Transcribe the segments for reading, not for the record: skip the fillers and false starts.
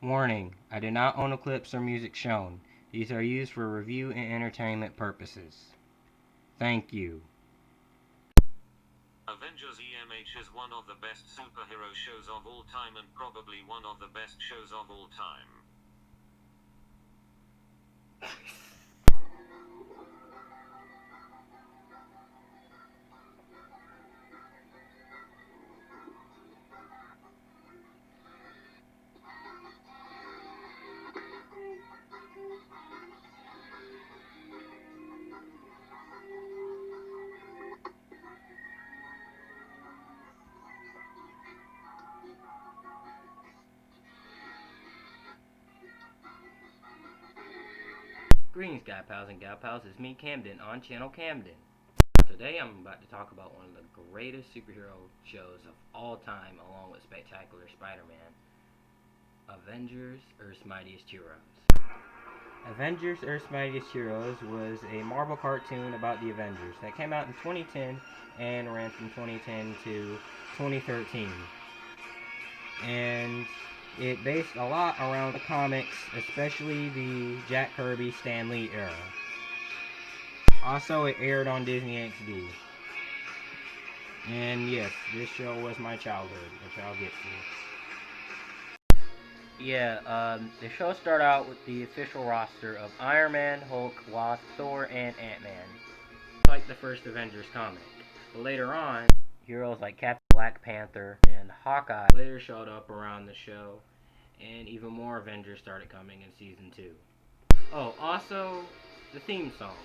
Warning, I do not own the clips or music shown. These are used for review and entertainment purposes. Thank you. Avengers EMH is one of the best superhero shows of all time and probably one of the best shows of all time. Greetings, guy pals and gal pals. It's me, Camden, on Channel Camden. Today I'm about to talk about one of the greatest superhero shows of all time, along with Spectacular Spider-Man, Avengers Earth's Mightiest Heroes. Avengers Earth's Mightiest Heroes was a Marvel cartoon about the Avengers that came out in 2010 and ran from 2010 to 2013. And it based a lot around the comics, especially the Jack Kirby, Stan Lee era. Also, it aired on Disney XD. And yes, this show was my childhood, which I'll get to. The show started out with the official roster of Iron Man, Hulk, Wasp, Thor, and Ant-Man, like the first Avengers comic. But later on, heroes like Captain Black Panther and Hawkeye later showed up around the show, and even more Avengers started coming in Season 2. Oh, also, the theme song.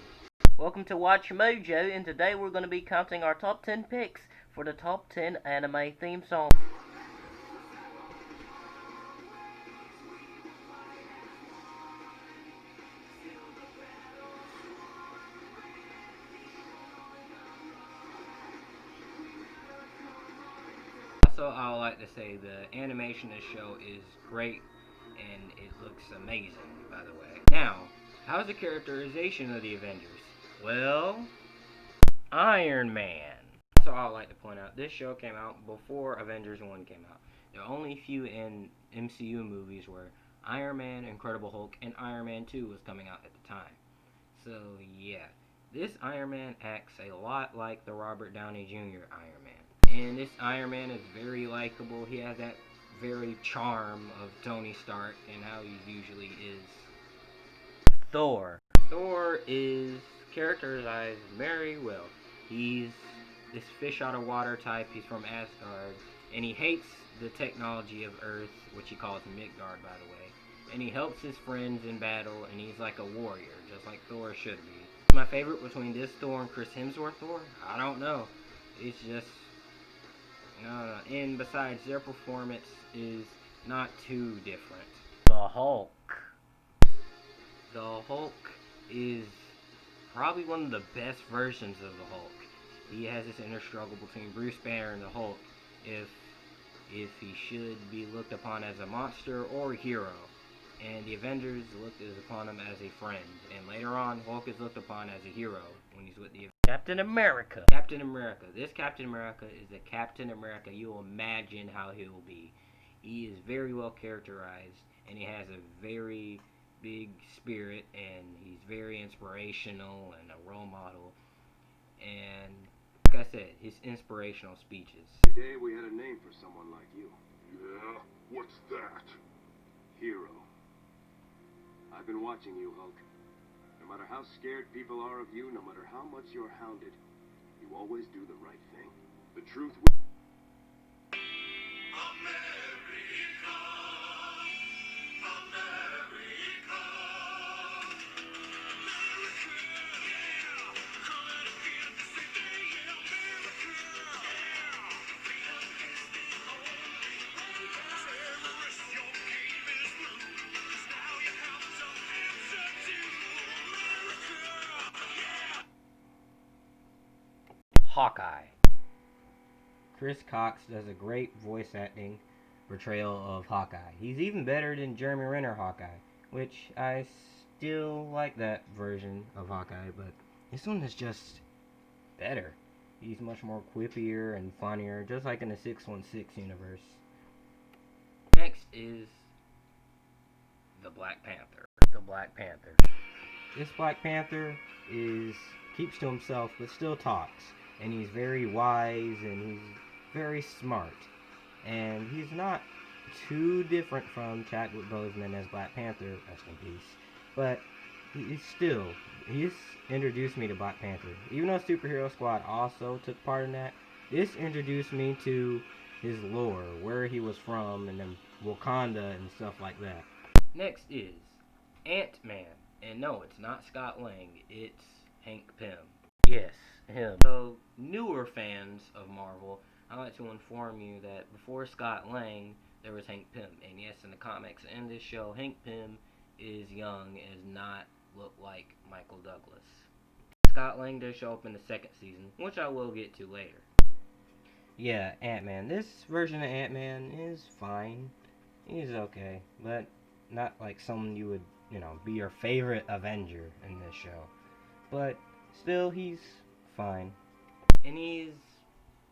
Welcome to Watch Mojo, and today we're going to be counting our top 10 picks for the top 10 anime theme songs. Also, I would like to say the animation of the show is great, and it looks amazing, by the way. Now, how's the characterization of the Avengers? Well, Iron Man. So I would like to point out, this show came out before Avengers 1 came out. There are only a few in MCU movies where Iron Man, Incredible Hulk, and Iron Man 2 was coming out at the time. So yeah, this Iron Man acts a lot like the Robert Downey Jr. Iron Man. And this Iron Man is very likable. He has that very charm of Tony Stark and how he usually is. Thor. Thor is characterized very well. He's this fish out of water type. He's from Asgard, and he hates the technology of Earth, which he calls Midgard, by the way. And he helps his friends in battle, and he's like a warrior, just like Thor should be. My favorite between this Thor and Chris Hemsworth Thor? I don't know. It's just no. And besides, their performance is not too different. The Hulk. The Hulk is probably one of the best versions of the Hulk. He has this inner struggle between Bruce Banner and the Hulk, if he should be looked upon as a monster or a hero. And the Avengers looked upon him as a friend. And later on, Hulk is looked upon as a hero when he's with the Captain America. Captain America. This Captain America is the Captain America you'll imagine how he'll be. He is very well characterized, and he has a very big spirit, and he's very inspirational and a role model. And like I said, his inspirational speeches. Today we had a name for someone like you. Yeah? What's that? Hero. I've been watching you, Hulk. No matter how scared people are of you, no matter how much you're hounded, you always do the right thing. The truth Hawkeye. Chris Cox does a great voice acting portrayal of Hawkeye. He's even better than Jeremy Renner Hawkeye, which I still like that version of Hawkeye, but this one is just better. He's much more quippier and funnier, just like in the 616 universe. Next is the Black Panther. The Black Panther. This Black Panther keeps to himself, but still talks. And he's very wise, and he's very smart. And he's not too different from Chadwick Boseman as Black Panther, rest in peace. But he's introduced me to Black Panther. Even though Superhero Squad also took part in that, this introduced me to his lore, where he was from, and then Wakanda and stuff like that. Next is Ant-Man. And no, it's not Scott Lang, it's Hank Pym. Yes, him. So, newer fans of Marvel, I'd like to inform you that before Scott Lang, there was Hank Pym. And yes, in the comics and this show, Hank Pym is young and does not look like Michael Douglas. Scott Lang does show up in the second season, which I will get to later. Yeah, Ant-Man. This version of Ant-Man is fine. He's okay, but not like someone you would, be your favorite Avenger in this show. But still, he's fine. And he's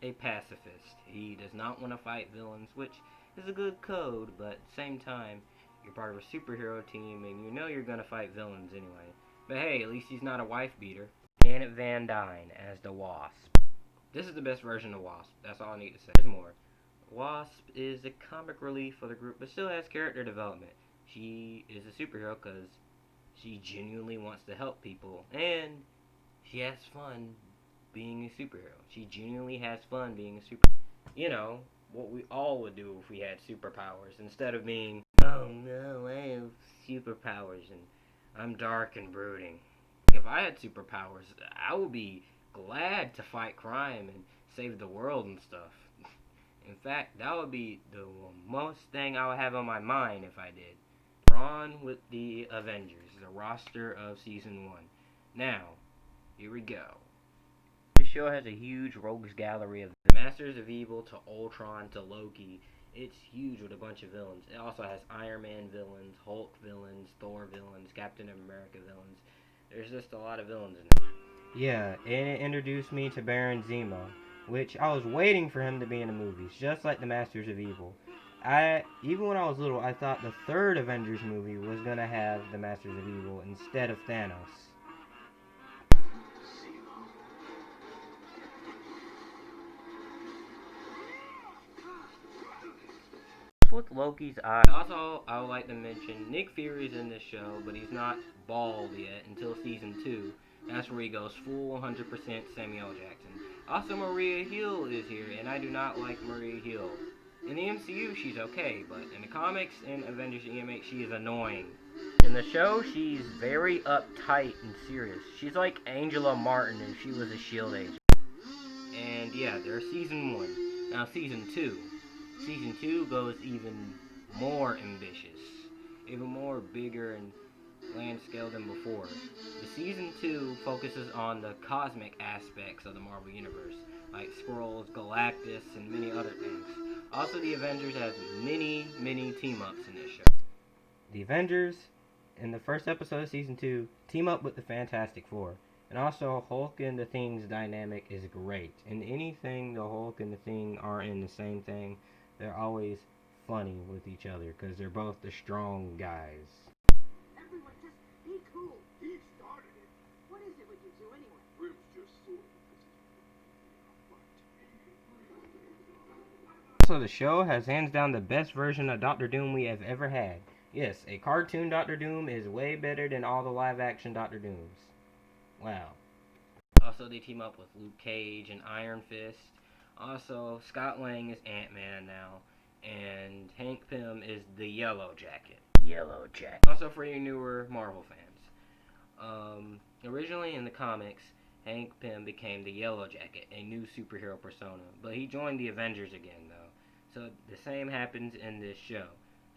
a pacifist. He does not want to fight villains, which is a good code, but at the same time, you're part of a superhero team, and you know you're going to fight villains anyway. But hey, at least he's not a wife beater. Janet Van Dyne as the Wasp. This is the best version of Wasp. That's all I need to say. There's more. Wasp is a comic relief for the group, but still has character development. She is a superhero because she genuinely wants to help people, and she has fun being a superhero. She genuinely has fun being a superhero. What we all would do if we had superpowers, instead of being, oh no, I have superpowers, and I'm dark and brooding. If I had superpowers, I would be glad to fight crime and save the world and stuff. In fact, that would be the most thing I would have on my mind if I did. We're on with the Avengers, the roster of Season 1. Now, here we go. This show has a huge rogues gallery of Masters of Evil to Ultron to Loki. It's huge with a bunch of villains. It also has Iron Man villains, Hulk villains, Thor villains, Captain America villains. There's just a lot of villains in it. Yeah, and it introduced me to Baron Zemo, which I was waiting for him to be in the movies, just like the Masters of Evil. Even when I was little, I thought the third Avengers movie was going to have the Masters of Evil instead of Thanos. With Loki's eye. Also, I would like to mention Nick Fury's in this show, but he's not bald yet until season 2. That's where he goes full 100% Samuel Jackson. Also, Maria Hill is here, and I do not like Maria Hill. In the MCU, she's okay, but in the comics and Avengers EMH, she is annoying. In the show, she's very uptight and serious. She's like Angela Martin if she was a S.H.I.E.L.D. agent. And yeah, there's season 1. Now, season 2. Season 2 goes even more ambitious, even more bigger and grand scale than before. The season 2 focuses on the cosmic aspects of the Marvel Universe, like Skrulls, Galactus, and many other things. Also, the Avengers has many team-ups in this show. The Avengers, in the first episode of season 2, team up with the Fantastic Four. And also, Hulk and the Thing's dynamic is great. In anything the Hulk and the Thing are in the same thing, they're always funny with each other because they're both the strong guys. Everyone, just be cool. He started it. What is it with you two anyway? Grim's just sort of. So the show has hands down the best version of Doctor Doom we have ever had. Yes, a cartoon Doctor Doom is way better than all the live action Doctor Dooms. Wow. Also, they team up with Luke Cage and Iron Fist. Also, Scott Lang is Ant-Man now, and Hank Pym is the Yellow Jacket. Yellow Jacket. Also, for your newer Marvel fans. Originally in the comics, Hank Pym became the Yellow Jacket, a new superhero persona. But he joined the Avengers again, though. So the same happens in this show.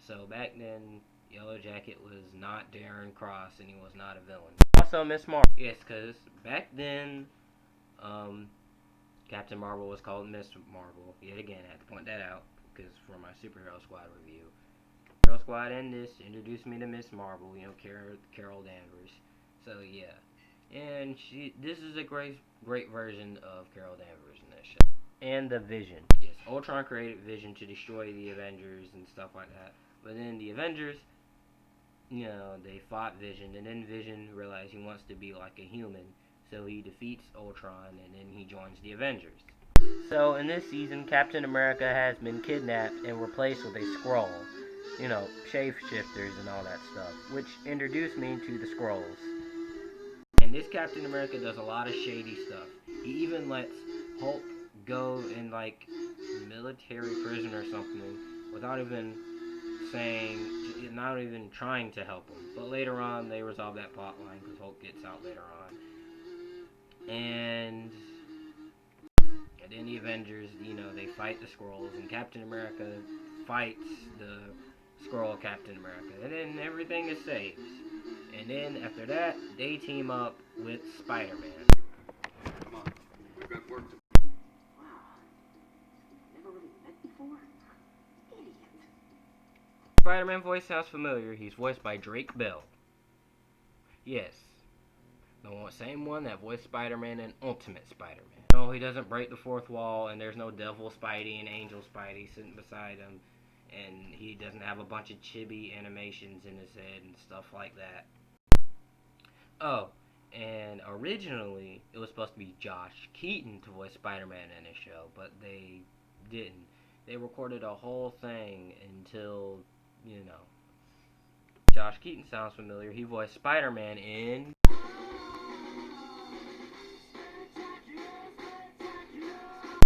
So back then, Yellow Jacket was not Darren Cross, and he was not a villain. Also, Miss Marvel. Yes, because back then, Captain Marvel was called Miss Marvel. Yet again, I had to point that out, because for my Superhero Squad review. Superhero Squad and this introduced me to Miss Marvel, Carol Danvers. So, yeah. And this is a great version of Carol Danvers in this show. And the Vision. Yes, Ultron created Vision to destroy the Avengers and stuff like that. But then the Avengers, they fought Vision, and then Vision realized he wants to be like a human, so he defeats Ultron, and then he joins the Avengers. So in this season, Captain America has been kidnapped and replaced with a Skrull. Shapeshifters and all that stuff, which introduced me to the Skrulls. And this Captain America does a lot of shady stuff. He even lets Hulk go in like military prison or something without even not even trying to help him. But later on, they resolve that plot line because Hulk gets out later on. And then the Avengers, they fight the Skrulls, and Captain America fights the Skrull Captain America, and then everything is saved. And then after that, they team up with Spider-Man. Come on, we've got work to Wow. Never really met before? Idiot. Spider-Man voice sounds familiar. He's voiced by Drake Bell. Yes. The same one that voiced Spider-Man in Ultimate Spider-Man. No, he doesn't break the fourth wall, and there's no Devil Spidey and Angel Spidey sitting beside him, and he doesn't have a bunch of chibi animations in his head and stuff like that. Oh, and originally it was supposed to be Josh Keaton to voice Spider-Man in the show, but they didn't. They recorded a whole thing until, Josh Keaton sounds familiar. He voiced Spider-Man in...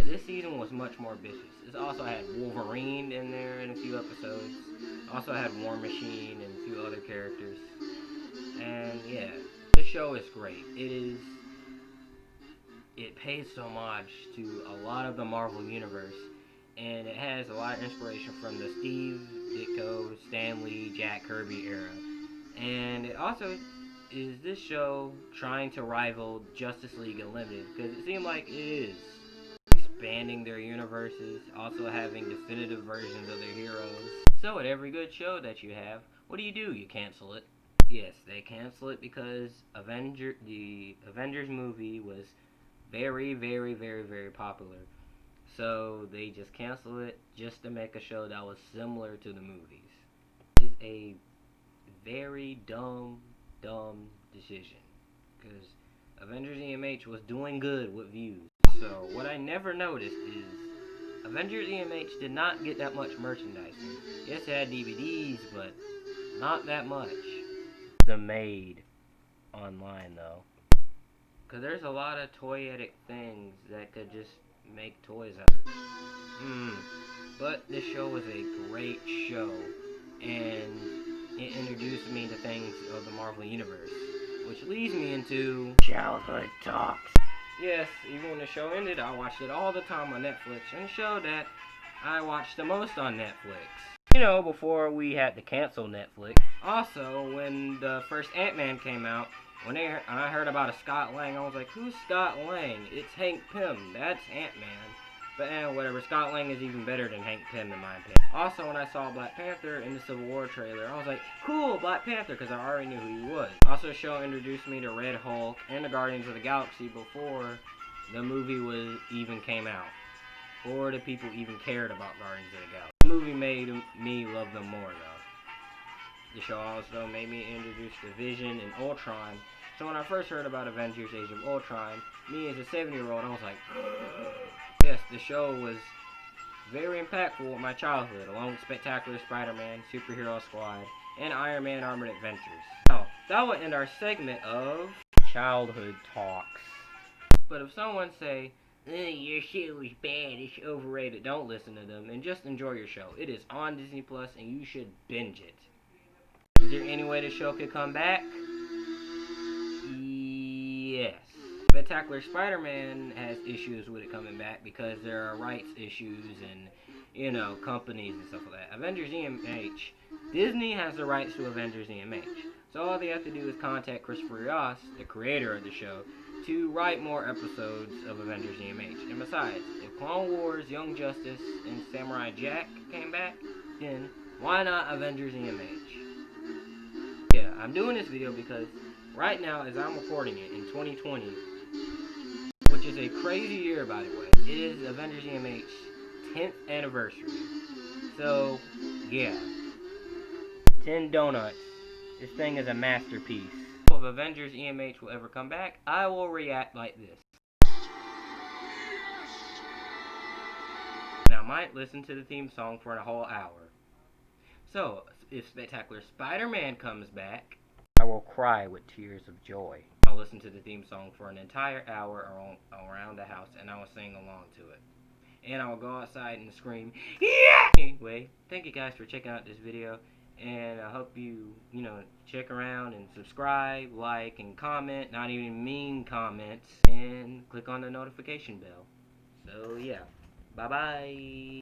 This season was much more vicious. It also had Wolverine in there in a few episodes. Also had War Machine and a few other characters. And yeah, this show is great. It pays homage to a lot of the Marvel Universe, and it has a lot of inspiration from the Steve Ditko, Stan Lee, Jack Kirby era. And it also is this show trying to rival Justice League Unlimited, because it seemed like it is. Expanding their universes, also having definitive versions of their heroes. So at every good show that you have, what do? You cancel it. Yes, they cancel it because the Avengers movie was very, very, very, very popular. So they just cancel it just to make a show that was similar to the movies. It's a very dumb decision, because Avengers EMH was doing good with views. So, what I never noticed is Avengers EMH did not get that much merchandising. Yes, it had DVDs, but not that much. The made online, though. Because there's a lot of toyetic things that could just make toys out of. But this show was a great show, and it introduced me to things of the Marvel Universe, which leads me into childhood talks. Yes, even when the show ended, I watched it all the time on Netflix, and the show that I watched the most on Netflix. Before we had to cancel Netflix. Also, when the first Ant-Man came out, when I heard about a Scott Lang, I was like, who's Scott Lang? It's Hank Pym. That's Ant-Man. But whatever, Scott Lang is even better than Hank Pym in my opinion. Also, when I saw Black Panther in the Civil War trailer, I was like, cool, Black Panther, because I already knew who he was. Also, the show introduced me to Red Hulk and the Guardians of the Galaxy before the movie even came out. Or the people even cared about Guardians of the Galaxy. The movie made me love them more, though. The show also made me introduced to Vision and Ultron. So when I first heard about Avengers Age of Ultron, me as a 7-year-old, I was like, yes, the show was very impactful in my childhood, along with Spectacular Spider-Man, Superhero Squad, and Iron Man Armored Adventures. Now, that would end our segment of childhood talks. But if someone say, your show is bad, it's overrated, don't listen to them, and just enjoy your show. It is on Disney Plus, and you should binge it. Is there any way the show could come back? Yes. Spectacular Spider-Man has issues with it coming back because there are rights issues and, companies and stuff like that. Avengers EMH, Disney has the rights to Avengers EMH. So all they have to do is contact Christopher Ross, the creator of the show, to write more episodes of Avengers EMH. And besides, if Clone Wars, Young Justice, and Samurai Jack came back, then why not Avengers EMH? Yeah, I'm doing this video because right now, as I'm recording it in 2020, which is a crazy year, by the way, it is Avengers EMH's 10th anniversary. So, yeah. 10 donuts This thing is a masterpiece. If Avengers EMH will ever come back, I will react like this. Now, I might listen to the theme song for a whole hour. So, if Spectacular Spider-Man comes back, I will cry with tears of joy. I'll listen to the theme song for an entire hour around the house, and I will sing along to it. And I will go outside and scream, yeah! Anyway, thank you guys for checking out this video, and I hope you check around and subscribe, like, and comment, not even mean comments, and click on the notification bell. So, yeah. Bye-bye.